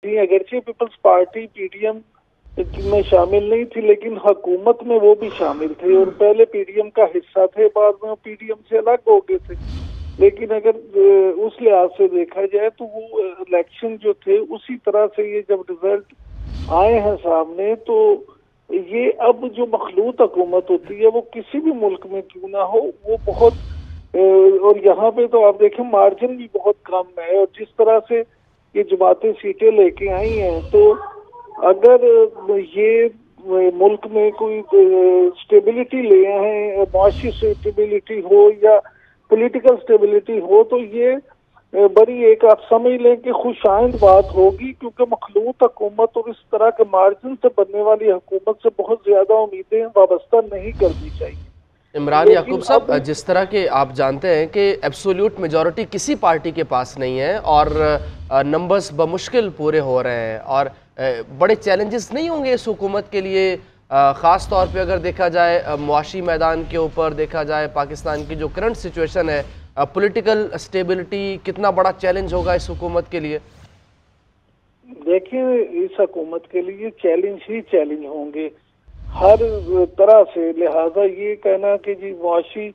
थी, अगरचे peoples party PDM में शामिल नहीं थी लेकिन हुकूमत में वो भी शामिल थे और पहले पीडीएम का हिस्सा थे, बाद में वो पीडीएम से अलग हो गए थे। लेकिन अगर उस लिहाज से देखा जाए तो वो इलेक्शन जो थे उसी तरह से ये जब रिजल्ट आए हैं सामने, तो ये अब जो मखलूत हुकूमत होती है वो किसी भी मुल्क में क्यों ना हो वो बहुत, और यहाँ पे तो आप देखें मार्जिन भी बहुत कम है, और जिस तरह से ये जमातें सीटें लेके आई हैं, तो अगर ये मुल्क में कोई स्टेबिलिटी ले आए, माशी स्टेबिलिटी हो या पॉलिटिकल स्टेबिलिटी हो, तो ये बड़ी एक आप समझ लें कि खुशाइंद बात होगी, क्योंकि मखलूत हुकूमत और इस तरह के मार्जिन से बनने वाली हुकूमत से बहुत ज्यादा उम्मीदें वाबस्ता नहीं करनी चाहिए। इमरान याकूब साहब, जिस तरह के आप जानते हैं कि एब्सोल्यूट मेजॉरिटी किसी पार्टी के पास नहीं है और नंबर्स बमुश्किल पूरे हो रहे हैं, और बड़े चैलेंजेस नहीं होंगे इस हुकूमत के लिए, ख़ास तौर पे अगर देखा जाए मुआशी मैदान के ऊपर देखा जाए पाकिस्तान की जो करंट सिचुएशन है, पॉलिटिकल स्टेबिलिटी कितना बड़ा चैलेंज होगा इस हुकूमत के लिए? देखिए, इस हुकूमत के लिए चैलेंज ही चैलेंज होंगे हर तरह से, लिहाजा ये कहना कि जी मुआशी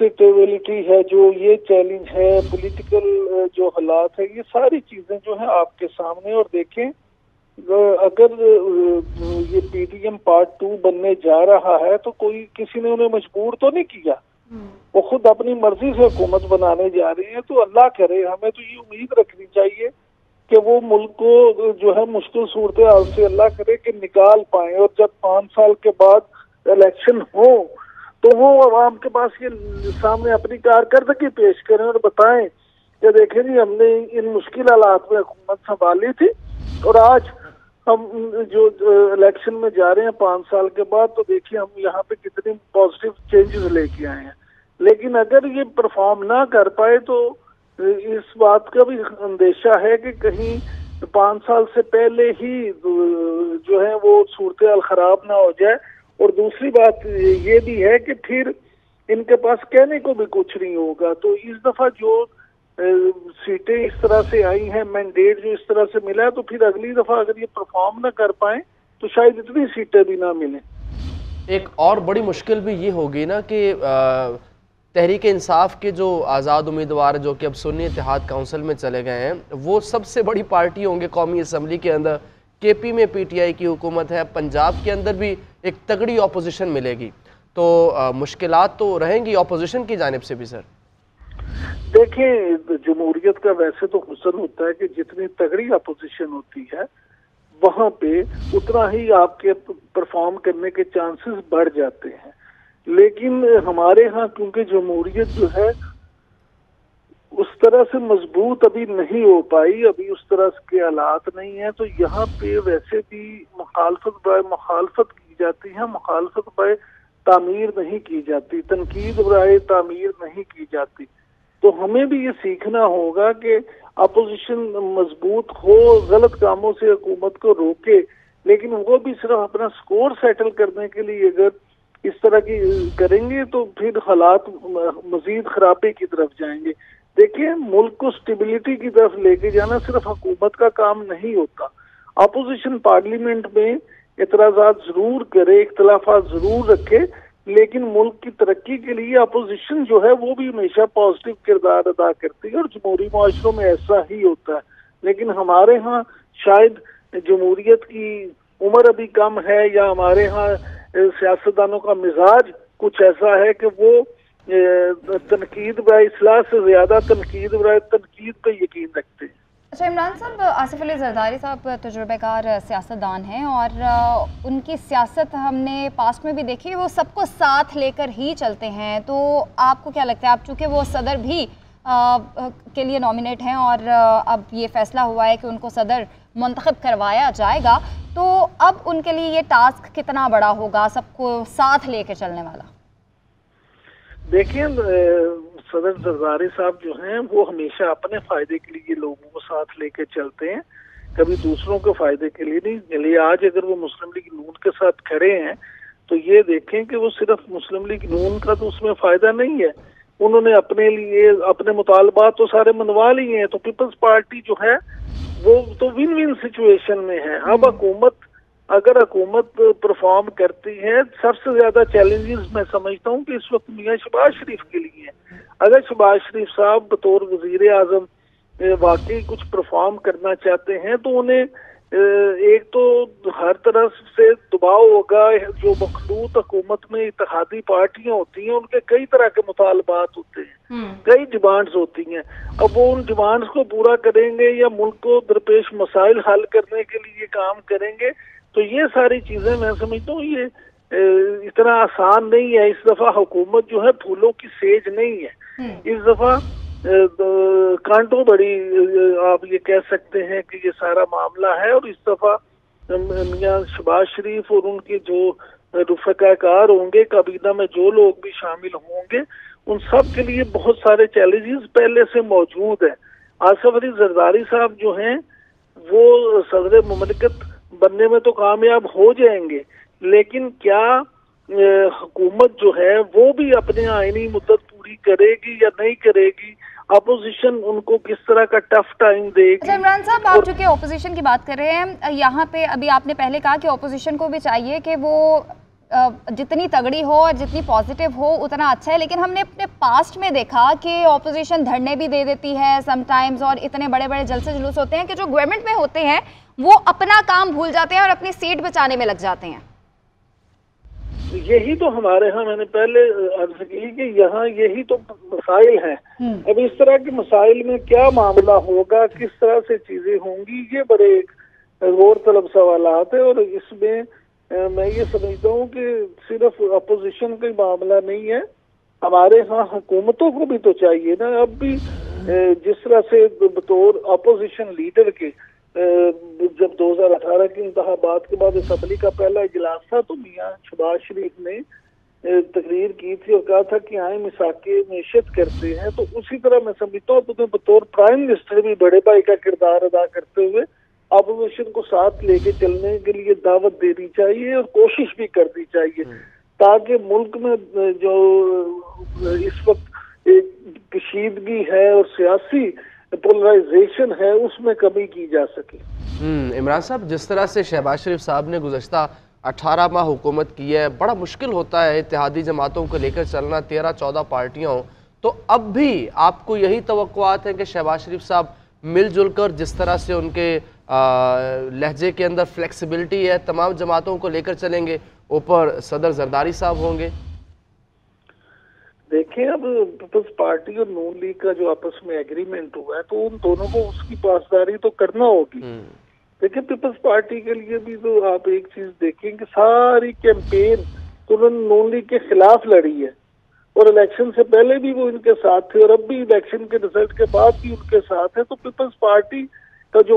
स्टेबिलिटी है जो ये चैलेंज है, पॉलिटिकल जो हालात है, ये सारी चीजें जो है आपके सामने। और देखें, अगर ये पीडीएम पार्ट 2 बनने जा रहा है तो कोई किसी ने उन्हें मजबूर तो नहीं किया, वो खुद अपनी मर्जी से हुकूमत बनाने जा रहे हैं। तो अल्लाह करे, हमें तो ये उम्मीद रखनी चाहिए कि वो मुल्क को जो है मुश्किल सूरत हाल से अल्लाह करे कि निकाल पाए, और जब 5 साल के बाद इलेक्शन हो तो वो आवाम के पास ये सामने अपनी कारकर्दगी पेश करें और बताएं कि देखें जी हमने इन मुश्किल हालात में हुकूमत संभाली थी और आज हम जो इलेक्शन में जा रहे हैं 5 साल के बाद, तो देखिए हम यहाँ पे कितनी पॉजिटिव चेंजेस लेके आए हैं। लेकिन अगर ये परफॉर्म ना कर पाए तो इस बात का भी अंदेशा है कि कहीं 5 साल से पहले ही जो है वो सूरत हाल खराब ना हो जाए। और दूसरी बात ये भी है कि फिर इनके पास कहने को भी कुछ नहीं होगा। तो इस दफा जो सीटें इस तरह से आई हैं, मैंडेट जो इस तरह से मिला है, तो फिर अगली दफा अगर ये परफॉर्म ना कर पाए तो शायद इतनी सीटें भी ना मिलें। एक और बड़ी मुश्किल भी ये होगी ना कि तहरीक इंसाफ के जो आज़ाद उम्मीदवार जो कि अब सुन्नी इत्तेहाद काउंसिल में चले गए हैं, वो सबसे बड़ी पार्टी होंगे कौमी असम्बली के अंदर। केपी में पीटीआई की हुकूमत है, पंजाब के अंदर भी एक तगड़ी अपोजिशन मिलेगी, तो मुश्किलात तो रहेंगी अपोजिशन की जानिब से भी। सर देखें, जमहूरियत का वैसे तो हुस्न होता है कि जितनी तगड़ी अपोजिशन होती है वहां पे उतना ही आपके परफॉर्म करने के चांसेस बढ़ जाते हैं। लेकिन हमारे यहाँ क्योंकि जमहूरियत जो है उस तरह से मजबूत अभी नहीं हो पाई, अभी उस तरह के हालात नहीं है, तो यहाँ पे वैसे भी मुखालफत की जाती है, मुखालफत बाय तामीर नहीं की जाती, तनकीद बाय तामीर नहीं की जाती। तो हमें भी ये सीखना होगा कि अपोजिशन मजबूत हो, गलत कामों से हुकूमत को रोके, लेकिन वो भी सिर्फ अपना स्कोर सेटल करने के लिए अगर इस तरह की करेंगे तो फिर हालात मजीद खराबी की तरफ जाएंगे। देखिए, मुल्क को स्टेबिलिटी की तरफ लेके जाना सिर्फ हुकूमत का काम नहीं होता। अपोजिशन पार्लियामेंट में एतराज़ात जरूर करे, इख्तलाफात जरूर रखे, लेकिन मुल्क की तरक्की के लिए अपोजिशन जो है वो भी हमेशा पॉजिटिव किरदार अदा करती है और जमहूरी माशरों में ऐसा ही होता है। लेकिन हमारे यहाँ शायद जमहूरियत की उम्र अभी कम है, या हमारे यहाँ सियासतदानों का मिजाज कुछ ऐसा है कि वो तनकीद व इस्लाह से ज्यादा तनकीद पे यकीन रखते हैं। अच्छा इमरान साहब, आसिफ अली जरदारी साहब तजुर्बेकार सियासतदान हैं और उनकी सियासत हमने पास्ट में भी देखी, वो सबको साथ लेकर ही चलते हैं। तो आपको क्या लगता है, आप चूँकि वो सदर भी के लिए नॉमिनेट हैं और अब ये फैसला हुआ है कि उनको सदर मुंतखब करवाया जाएगा, तो अब उनके लिए ये टास्क कितना बड़ा होगा, सबको साथ लेकर चलने वाला? देखिए, सदर जरदारी साहब जो हैं वो हमेशा अपने फायदे के लिए लोगों को साथ लेके चलते हैं, कभी दूसरों के फायदे के लिए नहीं। चलिए, आज अगर वो मुस्लिम लीग नून के साथ खड़े हैं तो ये देखें कि वो सिर्फ मुस्लिम लीग नून का तो उसमें फायदा नहीं है, उन्होंने अपने लिए अपने मुतालबात तो सारे मनवा लिए हैं। तो पीपल्स पार्टी जो है वो तो विन विन सिचुएशन में है। अब अगर हुकूमत परफॉर्म करती है, सबसे ज्यादा चैलेंजेस मैं समझता हूँ कि इस वक्त मियां शहबाज शरीफ के लिए है। अगर शहबाज शरीफ साहब बतौर वजीर आजम वाकई कुछ परफॉर्म करना चाहते हैं तो उन्हें एक तो हर तरफ से दबाव होगा। जो मखलूत हुकूमत में इत्तेहादी पार्टियां होती हैं उनके कई तरह के मुतालबात होते हैं, कई डिमांड्स होती हैं। अब वो उन डिमांड्स को पूरा करेंगे या मुल्क को दरपेश मसाइल हल करने के लिए काम करेंगे, तो ये सारी चीजें मैं समझता हूँ ये इतना आसान नहीं है। इस दफा हुकूमत जो है फूलों की सेज नहीं है, इस दफा कांटों बड़ी आप ये कह सकते हैं कि ये सारा मामला है। और इस दफा मियां शहबाज शरीफ और उनके जो रफ़ीक़ाकार होंगे, काबीना में जो लोग भी शामिल होंगे, उन सब के लिए बहुत सारे चैलेंजेस पहले से मौजूद हैं। आसिफ अली जरदारी साहब जो हैं वो सदर मुमलिकत बनने में तो कामयाब हो जाएंगे, लेकिन क्या हुकूमत जो है वो भी अपने आईनी मुद्दत पूरी करेगी या नहीं करेगी? अपोजिशन उनको किस तरह का टफ टाइम देगी? इमरान साहब, आप चूंकि अपोजिशन की बात कर रहे हैं, यहाँ पे अभी आपने पहले कहा कि अपोजिशन को भी चाहिए कि वो जितनी तगड़ी हो और जितनी पॉजिटिव हो उतना अच्छा है, लेकिन हमने अपने पास्ट में देखा कि अपोजिशन धरने भी दे देती है समटाइम्स, और इतने बड़े बड़े जलसे जुलूस होते हैं कि जो गवर्नमेंट में होते हैं वो अपना काम भूल जाते हैं और अपनी सीट बचाने में लग जाते हैं। यही तो हमारे यहाँ मैंने पहले अर्ज की कि यहाँ यही तो मसाइल हैं। अब इस तरह के मसाइल में क्या मामला होगा, किस तरह से चीजें होंगी, ये बड़े गौर तलब सवालात है। और इसमें मैं ये समझता हूँ कि सिर्फ अपोजिशन का मामला नहीं है, हमारे यहाँ हुकूमतों को भी तो चाहिए ना। अब भी जिस तरह से बतौर अपोजिशन लीडर के जब 2018 की इंतखाबात के बाद असम्बली का पहला इजलास था तो मियां शहबाज शरीफ ने तकरीर की थी और कहा था कि आए मिसाके मैशत करते हैं। तो उसी तरह मैं समझता हूँ तुम्हें बतौर प्राइम मिनिस्टर भी बड़े भाई का किरदार अदा करते हुए अपोजिशन को साथ लेके चलने के लिए दावत देनी चाहिए और कोशिश भी करनी चाहिए, ताकि मुल्क में जो इस वक्त कशीदगी है और सियासी पोलराइजेशन है उसमें कमी की जा सके। इमरान साहब, जिस तरह से शहबाज शरीफ साहब ने गुज़श्ता 18 माह हुकूमत की है, बड़ा मुश्किल होता है इत्तेहादी जमातों को लेकर चलना, 13-14 पार्टियाँ हों, तो अब भी आपको यही तवक्कुआत है कि शहबाज शरीफ साहब मिलजुल कर, जिस तरह से उनके लहजे के अंदर फ्लेक्सिबिलिटी है, तमाम जमातों को लेकर चलेंगे, ऊपर सदर जरदारी साहब होंगे? देखिए, अब पीपल्स पार्टी और नून लीग का जो आपस में एग्रीमेंट हुआ है तो उन दोनों को उसकी पासदारी तो करना होगी। देखिए, पीपल्स पार्टी के लिए भी तो आप एक चीज देखें कि सारी कैंपेन तो उन्होंने नून लीग के खिलाफ लड़ी है, और इलेक्शन से पहले भी वो इनके साथ थे और अब भी इलेक्शन के रिजल्ट के बाद भी उनके साथ है। तो पीपल्स पार्टी का जो